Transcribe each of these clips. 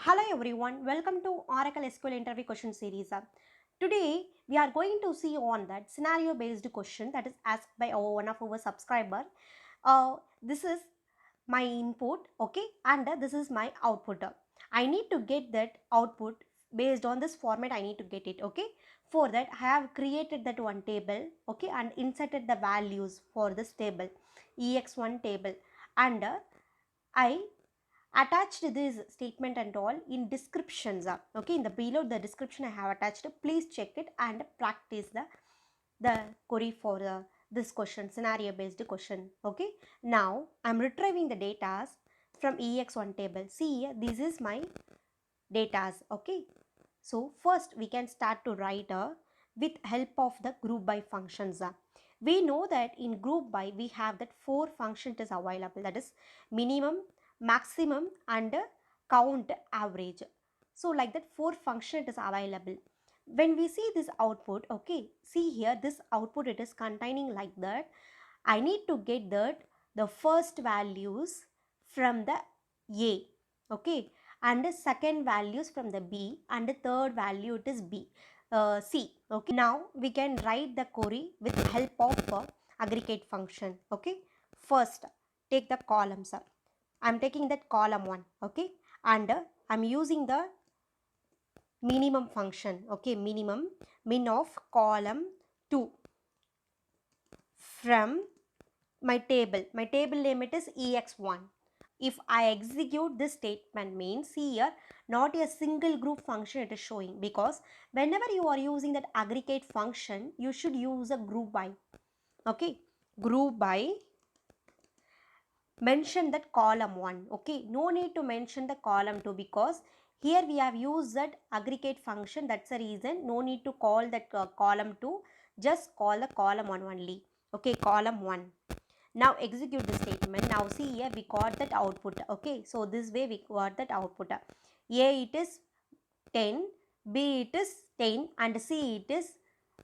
Hello everyone, welcome to Oracle SQL interview question series. Today we are going to see on that scenario based question that is asked by one of our subscriber. This is my input, okay, and this is my output. I need to get that output based on this format. I need to get it, okay. For that I have created that one table, okay, and inserted the values for this table, ex1 table, and I attached this statement and all in descriptions, okay, in the below the description I have attached. Please check it and practice the query for this question, scenario based question. Okay, now I'm retrieving the data from ex1 table. See here, this is my data. Okay, so first we can start to write with help of the group by functions. We know that in group by we have that four functions is available, that is minimum, maximum and count, average. So like that four function is available. When we see this output, okay, see here this output it is containing like that. I need to get that the first values from the A, okay, and the second values from the B, and the third value it is C. Okay, now we can write the query with help of aggregate function. Okay, first take the columns. I'm taking that column 1, okay, and I'm using the minimum function, okay, min of column 2 from my table name it is ex1. If I execute this statement means, see here, not a single group function it is showing, because whenever you are using that aggregate function you should use a group by, okay, group by, mention that column 1, okay, no need to mention the column 2, because here we have used that aggregate function, that's the reason no need to call that column 2, just call the column 1 only, okay, column 1. Now execute the statement. Now see here we got that output, okay, so this way we got that output. A it is 10, B it is 10 and C it is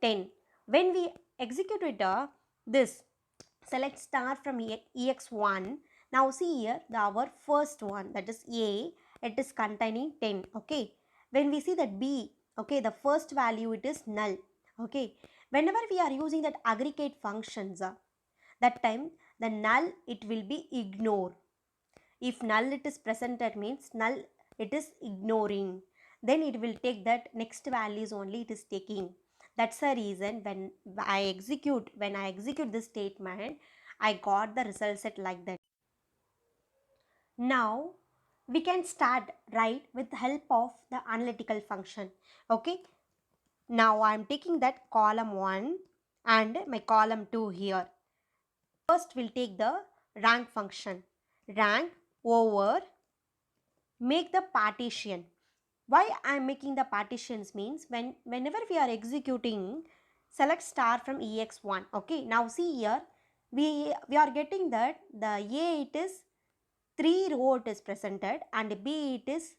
10. When we execute it, this select star from ex1. Now see here our first one, that is A, it is containing 10, okay. When we see that B, okay, the first value it is null, okay. Whenever we are using that aggregate functions, that time the null it will be ignore. If null it is presented means null it is ignoring, then it will take that next values only it is taking. That's the reason when I execute this statement, I got the result set like that. Now we can start right with the help of the analytical function, okay. Now I am taking that column 1 and my column 2 here. First we'll take the rank function. Rank over, make the partition. Why I am making the partitions means, whenever we are executing, select star from ex1, okay. Now see here we are getting that the A it is 3 row it is presented, and B it is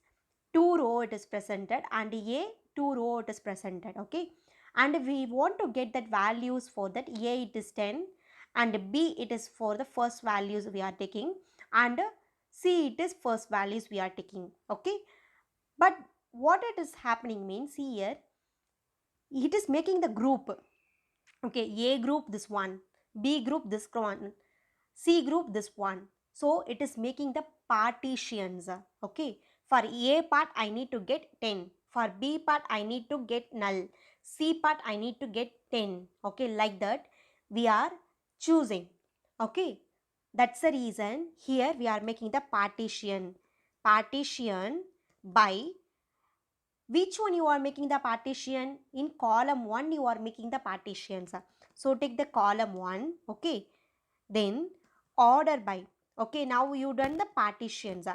2 row it is presented, and A 2 row it is presented, okay. And we want to get that values for that. A it is 10 and B it is for the first values we are taking, and C it is first values we are taking, okay. But what it is happening means, see here it is making the group, okay, A group this one, B group this one, C group this one. So it is making the partitions, okay. For A part I need to get 10, for B part I need to get null, C part I need to get 10, okay, like that we are choosing, okay. That's the reason here we are making the partition by which one you are making the partition. In column 1 you are making the partitions, so take the column 1, okay, then order by, okay. Now you done the partitions,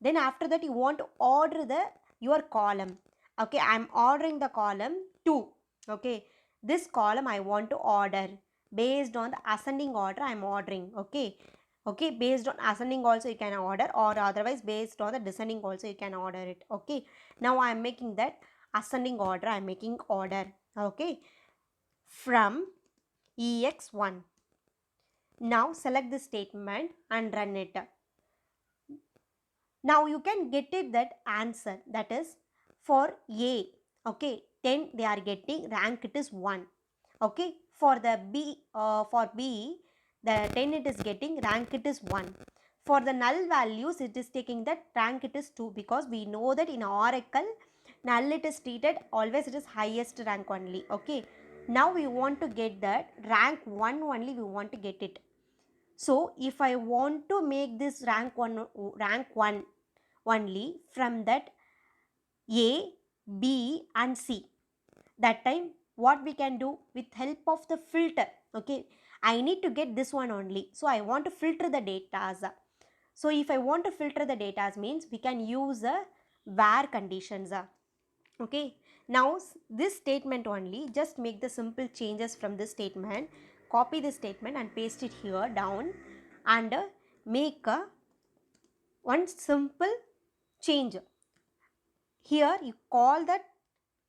then after that you want to order the your column, okay. I am ordering the column 2, okay. This column I want to order based on the ascending order. I am ordering, okay, okay, based on ascending also you can order, or otherwise based on the descending also you can order it, okay. Now I am making that ascending order, I am making order, okay, from ex1. Now select the statement and run it. Now you can get it that answer, that is for A, okay, 10 they are getting, rank it is 1. Okay, for the for B, the 10 it is getting, rank it is 1. For the null values, it is taking that rank it is 2, because we know that in Oracle, null it is treated always it is highest rank only. Okay, now we want to get that rank 1 only, we want to get it. So if I want to make this rank 1 only from that A, B and C, that time what we can do with help of the filter. Okay, I need to get this one only, so I want to filter the data. So if I want to filter the data means we can use a var conditions. Okay, now this statement only, just make the simple changes from this statement, copy this statement and paste it here down, and make a one simple change. Here you call that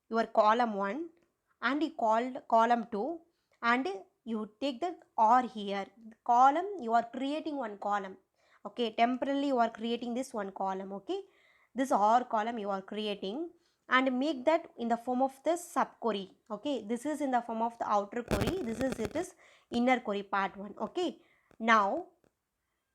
your column 1 and you called column 2, and you take the or here column, you are creating one column. Okay, temporarily you are creating this one column. Okay, this or column you are creating, and make that in the form of the subquery. Okay, this is in the form of the outer query, this is it is inner query part 1. Okay, now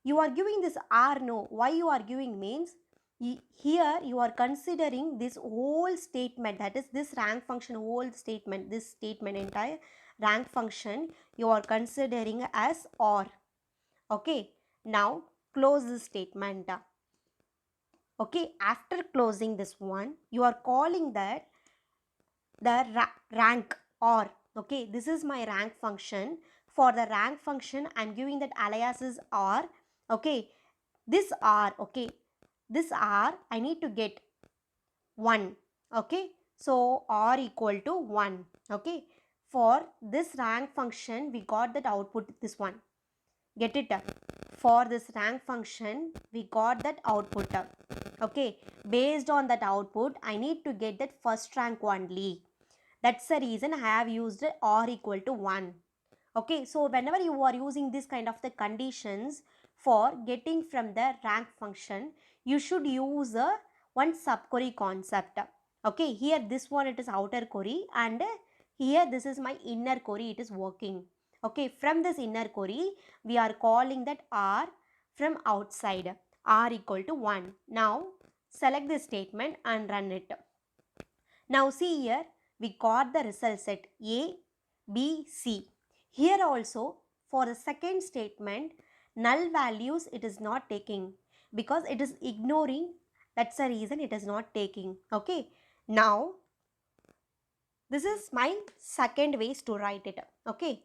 you are giving this or no. Why you are giving means, here you are considering this whole statement, that is this rank function whole statement, this statement entire rank function you are considering as or. Okay, now close this statement. Okay, after closing this one, you are calling that the rank or. Okay, this is my rank function. For the rank function, I'm giving that alias is or. Okay, this r, okay, this r I need to get 1. Okay, so r equal to 1. Okay, for this rank function we got that output, this one, get it. For this rank function we got that output. Okay, based on that output I need to get that first rank only. That's the reason I have used r equal to 1. Okay, so whenever you are using this kind of the conditions for getting from the rank function, you should use a one subquery concept. Okay, here this one it is outer query, and here this is my inner query, it is working. Okay, from this inner query we are calling that r from outside, r equal to 1. Now select this statement and run it. Now see here, we got the result set A, B, C. Here also for the second statement, null values it is not taking, because it is ignoring, that's the reason it is not taking. Okay, now this is my second ways to write it. Okay,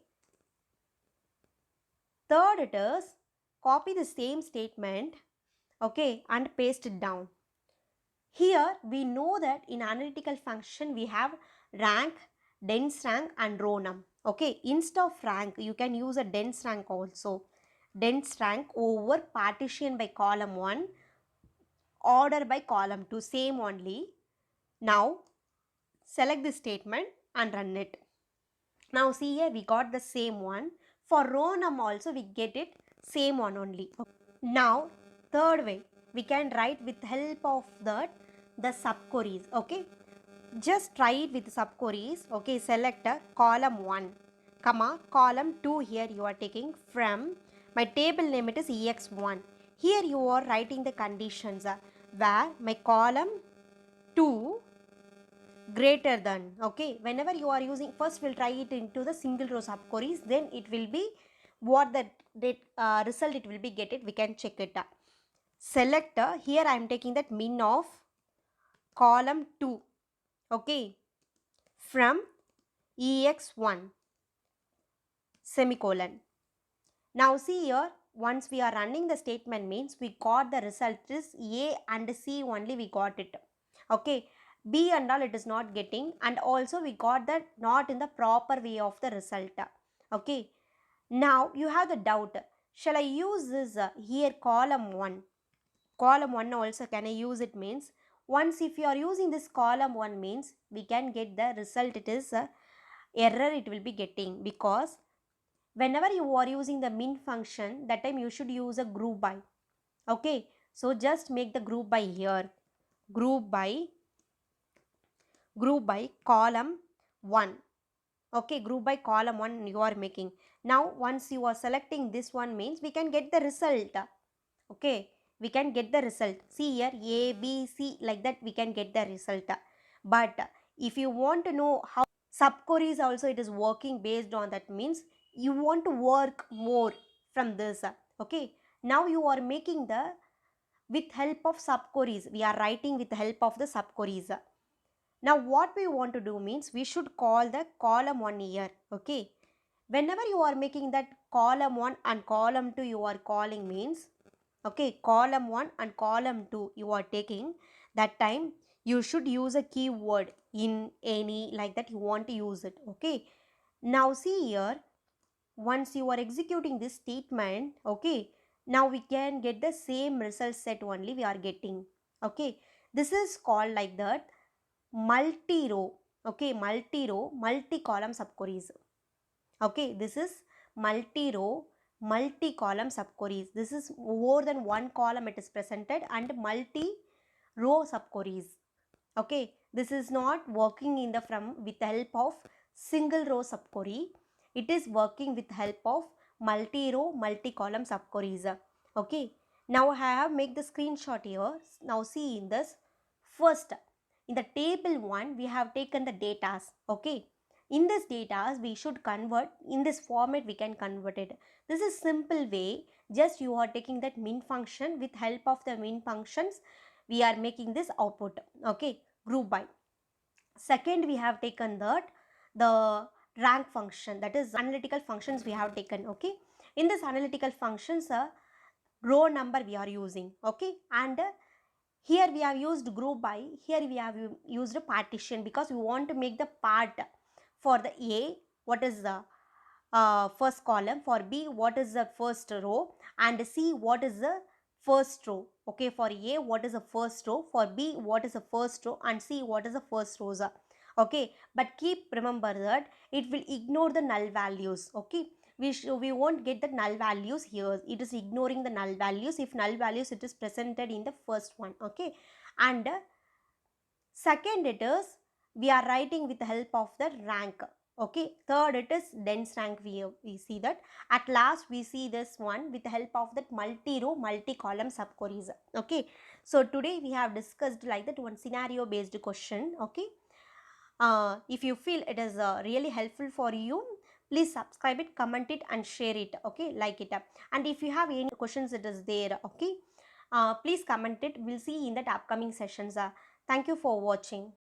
third it is copy the same statement, okay, and paste it down. Here we know that in analytical function we have rank, dense rank and row num. Okay, instead of rank you can use a dense rank also. Dense rank over partition by column 1, order by column 2, same only. Now select this statement and run it. Now see here we got the same one. For row num also we get it same one only. Now third way, we can write with help of that the subqueries. Okay, just try it with subqueries. Okay, select a column 1 comma column 2. Here you are taking from my table name, it is ex1. Here you are writing the conditions where my column 2 greater than. Okay, whenever you are using, first we'll try it into the single row subqueries, then it will be what that result it will be get it, we can check it. Select here I am taking that min of column 2, okay, from ex1 semicolon. Now see here, once we are running the statement means we got the result is A and C only we got it. Okay, B and all it is not getting, and also we got that not in the proper way of the result. Okay, now you have the doubt, shall I use this here column 1? Column 1 also can I use it means, once if you are using this column 1 means we can get the result, it is error it will be getting, because whenever you are using the min function, that time you should use a group by. Okay, So just make the group by here, group by column 1. Okay, group by column 1 you are making. Now once you are selecting this one means we can get the result. Okay, we can get the result. See here, A, B, C, like that we can get the result. But if you want to know how subqueries also it is working based on that means you want to work more from this. Okay, now you are making the with help of subqueries. We are writing with the help of the subqueries. Now what we want to do means we should call the column 1 here. Okay, whenever you are making that column 1 and column 2 you are calling means, okay, column 1 and column 2 you are taking, that time you should use a keyword in any like that you want to use it. Okay, now see here, once you are executing this statement, okay, now we can get the same result set only we are getting. Okay, this is called like that multi row. Okay, multi row multi column subqueries. Okay, this is multi row multi column subqueries. This is more than one column it is presented and multi row subqueries. Okay, this is not working in the from with the help of single row subquery. It is working with help of multi row multi column subqueries. Okay, now I have make the screenshot here. Now see in this first, in the table 1 we have taken the datas. Okay, in this data we should convert in this format, we can convert it. This is simple way, just you are taking that min function, with help of the min functions we are making this output. Okay, group by. Second we have taken that the rank function, that is analytical functions we have taken. Okay, in this analytical functions row number we are using. Okay, and here we have used group by, here we have used a partition because we want to make the part for the A what is the first column, for B what is the first row, and C what is the first row. Okay, for A what is the first row, for B what is the first row, and C what is the first rows. Okay, but keep remember that it will ignore the null values. Okay, we won't get the null values here, it is ignoring the null values. If null values it is presented in the first one. Okay, and second it is we are writing with the help of the rank. Okay, third it is dense rank. We see that at last we see this one with the help of that multi row multi column subqueries. Okay, so today we have discussed like that one scenario based question. Okay, if you feel it is really helpful for you, please subscribe it, comment it and share it. Okay, like it up, and if you have any questions it is there. Okay, please comment it, we'll see in that upcoming sessions. Thank you for watching.